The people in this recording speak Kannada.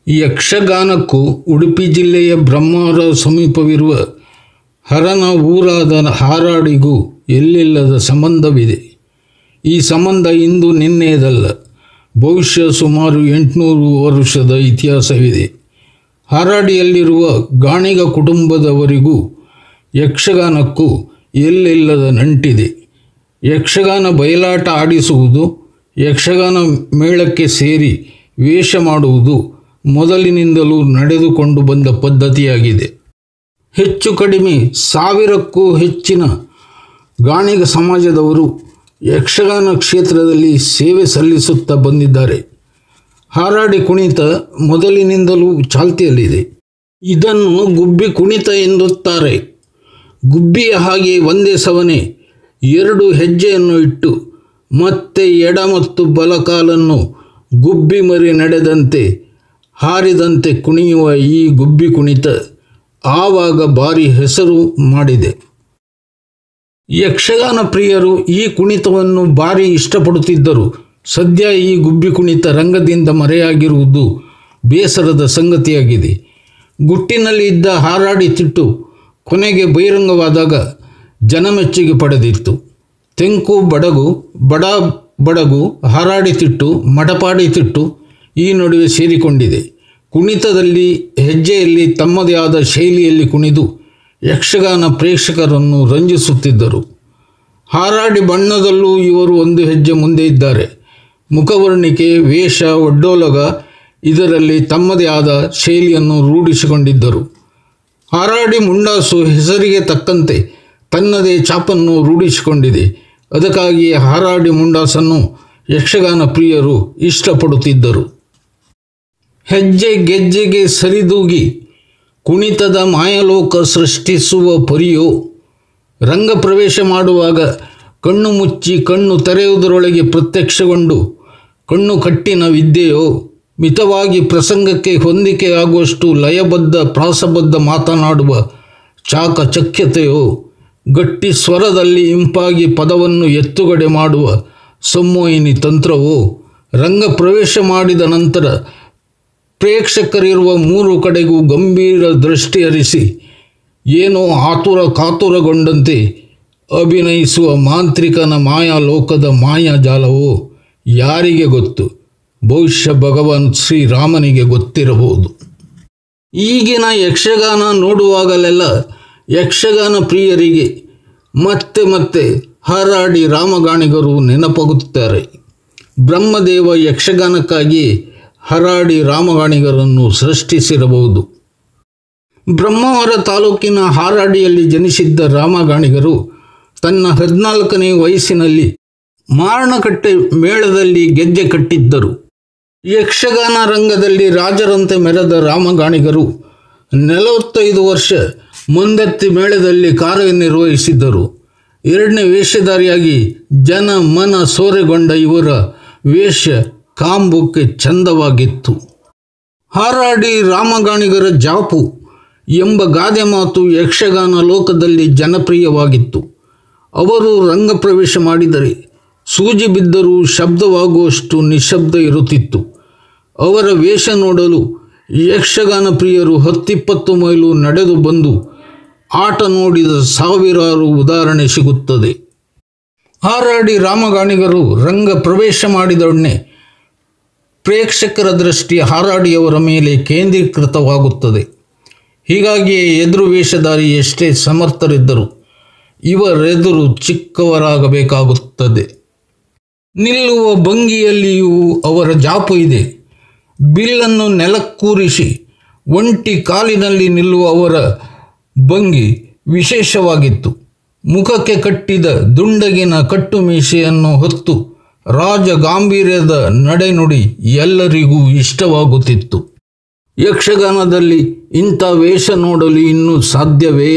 ಯಕ್ಷಗಾನಕ್ಕೂ ಉಡುಪಿ ಜಿಲ್ಲೆಯ ಬ್ರಹ್ಮಾವರ ಸಮೀಪವಿರುವ ಹರನ ಊರಾದ ಹಾರಾಡಿಗೂ ಎಲ್ಲಿಲ್ಲದ ಸಂಬಂಧವಿದೆ. ಈ ಸಂಬಂಧ ಇಂದು ನಿನ್ನೆಯದಲ್ಲ, ಬಹುಶಃ ಸುಮಾರು 800 ವರ್ಷದ ಇತಿಹಾಸವಿದೆ. ಹಾರಾಡಿಯಲ್ಲಿರುವ ಗಾಣಿಗ ಕುಟುಂಬದವರಿಗೂ ಯಕ್ಷಗಾನಕ್ಕೂ ಎಲ್ಲಿಲ್ಲದ ನಂಟಿದೆ. ಯಕ್ಷಗಾನ ಬಯಲಾಟ ಆಡಿಸುವುದು, ಯಕ್ಷಗಾನ ಮೇಳಕ್ಕೆ ಸೇರಿ ವೇಷ ಮಾಡುವುದು ಮೊದಲಿನಿಂದಲೂ ನಡೆದುಕೊಂಡು ಬಂದ ಪದ್ಧತಿಯಾಗಿದೆ. ಹೆಚ್ಚು ಕಡಿಮೆ 1000ಕ್ಕೂ ಹೆಚ್ಚಿನ ಗಾಣಿಗ ಸಮಾಜದವರು ಯಕ್ಷಗಾನ ಕ್ಷೇತ್ರದಲ್ಲಿ ಸೇವೆ ಸಲ್ಲಿಸುತ್ತಾ ಬಂದಿದ್ದಾರೆ. ಹಾರಾಡಿ ಕುಣಿತ ಮೊದಲಿನಿಂದಲೂ ಚಾಲ್ತಿಯಲ್ಲಿದೆ. ಇದನ್ನು ಗುಬ್ಬಿ ಕುಣಿತ ಎನ್ನುತ್ತಾರೆ. ಗುಬ್ಬಿಯ ಹಾಗೆ ಒಂದೇ ಸವನೆ 2 ಹೆಜ್ಜೆಯನ್ನು ಇಟ್ಟು ಮತ್ತೆ ಎಡ ಮತ್ತು ಬಲಕಾಲನ್ನು ಗುಬ್ಬಿ ಮರಿ ನಡೆದಂತೆ ಹಾರಿದಂತೆ ಕುಣಿಯುವ ಈ ಗುಬ್ಬಿ ಕುಣಿತ ಆವಾಗ ಭಾರಿ ಹೆಸರು ಮಾಡಿದೆ. ಯಕ್ಷಗಾನ ಪ್ರಿಯರು ಈ ಕುಣಿತವನ್ನು ಭಾರಿ ಇಷ್ಟಪಡುತ್ತಿದ್ದರು. ಸದ್ಯ ಈ ಗುಬ್ಬಿ ಕುಣಿತ ರಂಗದಿಂದ ಮರೆಯಾಗಿರುವುದು ಬೇಸರದ ಸಂಗತಿಯಾಗಿದೆ. ಗುಟ್ಟಿನಲ್ಲಿ ಇದ್ದ ಹಾರಾಡಿ ತಿಟ್ಟು ಕೊನೆಗೆ ಬಹಿರಂಗವಾದಾಗ ಜನಮೆಚ್ಚುಗೆ ಪಡೆದಿತ್ತು. ತೆಂಕು ಬಡಗು, ಬಡ ಬಡಗು, ಹಾರಾಡಿ ತಿಟ್ಟು, ಮಡಪಾಡಿ ತಿಟ್ಟು ಈ ನಡುವೆ ಸೇರಿಕೊಂಡಿದೆ. ಕುಣಿತದಲ್ಲಿ ಹೆಜ್ಜೆಯಲ್ಲಿ ತಮ್ಮದೇ ಆದ ಶೈಲಿಯಲ್ಲಿ ಕುಣಿದು ಯಕ್ಷಗಾನ ಪ್ರೇಕ್ಷಕರನ್ನು ರಂಜಿಸುತ್ತಿದ್ದರು. ಹಾರಾಡಿ ಬಣ್ಣದಲ್ಲೂ ಇವರು ಒಂದು ಹೆಜ್ಜೆ ಮುಂದೆ ಇದ್ದಾರೆ. ಮುಖವರ್ಣಿಕೆ, ವೇಷ, ಒಡ್ಡೋಲಗ ಇದರಲ್ಲಿ ತಮ್ಮದೇ ಆದ ಶೈಲಿಯನ್ನು ರೂಢಿಸಿಕೊಂಡಿದ್ದರು. ಹಾರಾಡಿ ಮುಂಡಾಸು ಹೆಸರಿಗೆ ತಕ್ಕಂತೆ ತನ್ನದೇ ಛಾಪನ್ನು ರೂಢಿಸಿಕೊಂಡಿದೆ. ಅದಕ್ಕಾಗಿ ಹಾರಾಡಿ ಮುಂಡಾಸನ್ನು ಯಕ್ಷಗಾನ ಪ್ರಿಯರು ಇಷ್ಟಪಡುತ್ತಿದ್ದರು. ಹೆಜ್ಜೆ ಗೆಜ್ಜೆಗೆ ಸರಿದೂಗಿ ಕುಣಿತದ ಮಾಯಲೋಕ ಸೃಷ್ಟಿಸುವ ಪರಿಯೋ, ರಂಗ ಪ್ರವೇಶ ಮಾಡುವಾಗ ಕಣ್ಣು ಮುಚ್ಚಿ ಕಣ್ಣು ತೆರೆಯುವುದರೊಳಗೆ ಪ್ರತ್ಯಕ್ಷಗೊಂಡು ಕಣ್ಣು ಕಟ್ಟಿನ ವಿದ್ಯೆಯೋ, ಮಿತವಾಗಿ ಪ್ರಸಂಗಕ್ಕೆ ಹೊಂದಿಕೆಯಾಗುವಷ್ಟು ಲಯಬದ್ಧ ಪ್ರಾಸಬದ್ಧ ಮಾತನಾಡುವ ಚಾಕಚಕ್ಯತೆಯೋ, ಗಟ್ಟಿ ಸ್ವರದಲ್ಲಿ ಇಂಪಾಗಿ ಪದವನ್ನು ಎತ್ತುಗಡೆ ಮಾಡುವ ಸಂಮೋಹಿನಿ ತಂತ್ರವೋ, ರಂಗ ಪ್ರವೇಶ ಮಾಡಿದ ನಂತರ ಪ್ರೇಕ್ಷಕರಿರುವ 3 ಕಡೆಗೂ ಗಂಭೀರ ದೃಷ್ಟಿ ಹರಿಸಿ ಏನೋ ಆತುರ ಕಾತುರಗೊಂಡಂತೆ ಅಭಿನಯಿಸುವ ಮಾಂತ್ರಿಕನ ಮಾಯಾಲೋಕದ ಮಾಯಾಜಾಲವೋ ಯಾರಿಗೆ ಗೊತ್ತು? ಬಹುಶಃ ಭಗವಾನ್ ಶ್ರೀರಾಮನಿಗೆ ಗೊತ್ತಿರಬಹುದು. ಈಗಿನ ಯಕ್ಷಗಾನ ನೋಡುವಾಗಲೆಲ್ಲ ಯಕ್ಷಗಾನ ಪ್ರಿಯರಿಗೆ ಮತ್ತೆ ಮತ್ತೆ ಹಾರಾಡಿ ರಾಮಗಾಣಿಗರು ನೆನಪಾಗುತ್ತಾರೆ. ಬ್ರಹ್ಮದೇವ ಯಕ್ಷಗಾನಕ್ಕಾಗಿ ಹಾರಾಡಿ ರಾಮಗಾಣಿಗರನ್ನು ಸೃಷ್ಟಿಸಿರಬಹುದು. ಬ್ರಹ್ಮಾವರ ತಾಲೂಕಿನ ಹಾರಾಡಿಯಲ್ಲಿ ಜನಿಸಿದ್ದ ರಾಮಗಾಣಿಗರು ತನ್ನ 14ನೇ ವಯಸ್ಸಿನಲ್ಲಿ ಮಾರಣಕಟ್ಟೆ ಮೇಳದಲ್ಲಿ ಗೆಜ್ಜೆ ಕಟ್ಟಿದ್ದರು. ಯಕ್ಷಗಾನ ರಂಗದಲ್ಲಿ ರಾಜರಂತೆ ಮೆರೆದ ರಾಮಗಾಣಿಗರು 45 ವರ್ಷ ಮುಂದತ್ತಿ ಮೇಳದಲ್ಲಿ ಕಾರ್ಯನಿರ್ವಹಿಸಿದ್ದರು. 2ನೇ ವೇಷಧಾರಿಯಾಗಿ ಜನ ಮನ ಸೋರೆಗೊಂಡ ಇವರ ವೇಷ ಕಾಂಬುಕ್ಕೆ ಚಂದವಾಗಿತ್ತು. ಹಾರಾಡಿ ರಾಮಗಾಣಿಗರ ಜಾಪು ಎಂಬ ಗಾದೆ ಮಾತು ಯಕ್ಷಗಾನ ಲೋಕದಲ್ಲಿ ಜನಪ್ರಿಯವಾಗಿತ್ತು. ಅವರು ರಂಗ ಪ್ರವೇಶ ಮಾಡಿದರೆ ಸೂಜಿ ಬಿದ್ದರೂ ಶಬ್ದವಾಗುವಷ್ಟು ನಿಶಬ್ದ ಇರುತ್ತಿತ್ತು. ಅವರ ವೇಷ ನೋಡಲು ಯಕ್ಷಗಾನ ಪ್ರಿಯರು 10-20 ಮೈಲು ನಡೆದು ಬಂದು ಆಟ ನೋಡಿದ ಸಾವಿರಾರು ಉದಾಹರಣೆ ಸಿಗುತ್ತದೆ. ಹಾರಾಡಿ ರಾಮಗಾಣಿಗರು ರಂಗ ಪ್ರವೇಶ ಮಾಡಿದೊಡನೆ ಪ್ರೇಕ್ಷಕರ ದೃಷ್ಟಿ ಹಾರಾಡಿಯವರ ಮೇಲೆ ಕೇಂದ್ರೀಕೃತವಾಗುತ್ತದೆ. ಹೀಗಾಗಿಯೇ ಎದುರು ವೇಷಧಾರಿ ಎಷ್ಟೇ ಸಮರ್ಥರಿದ್ದರೂ ಇವರೆದುರು ಚಿಕ್ಕವರಾಗಬೇಕಾಗುತ್ತದೆ. ನಿಲ್ಲುವ ಭಂಗಿಯಲ್ಲಿಯೂ ಅವರ ಜಾಪು ಇದೆ. ಬಿಲ್ಲನ್ನು ನೆಲಕ್ಕೂರಿಸಿ ಒಂಟಿ ಕಾಲಿನಲ್ಲಿ ನಿಲ್ಲುವ ಅವರ ಭಂಗಿ ವಿಶೇಷವಾಗಿತ್ತು. ಮುಖಕ್ಕೆ ಕಟ್ಟಿದ ದುಂಡಗಿನ ಕಟ್ಟು ಮೀಸೆಯನ್ನು ಹೊತ್ತು ರಾಜ ಗಾಂಭೀರ್ಯದ ನಡೆನುಡಿ ಎಲ್ಲರಿಗೂ ಇಷ್ಟವಾಗುತ್ತಿತ್ತು. ಯಕ್ಷಗಾನದಲ್ಲಿ ಇಂಥ ವೇಷ ನೋಡಲು ಇನ್ನೂ ಸಾಧ್ಯವೇ?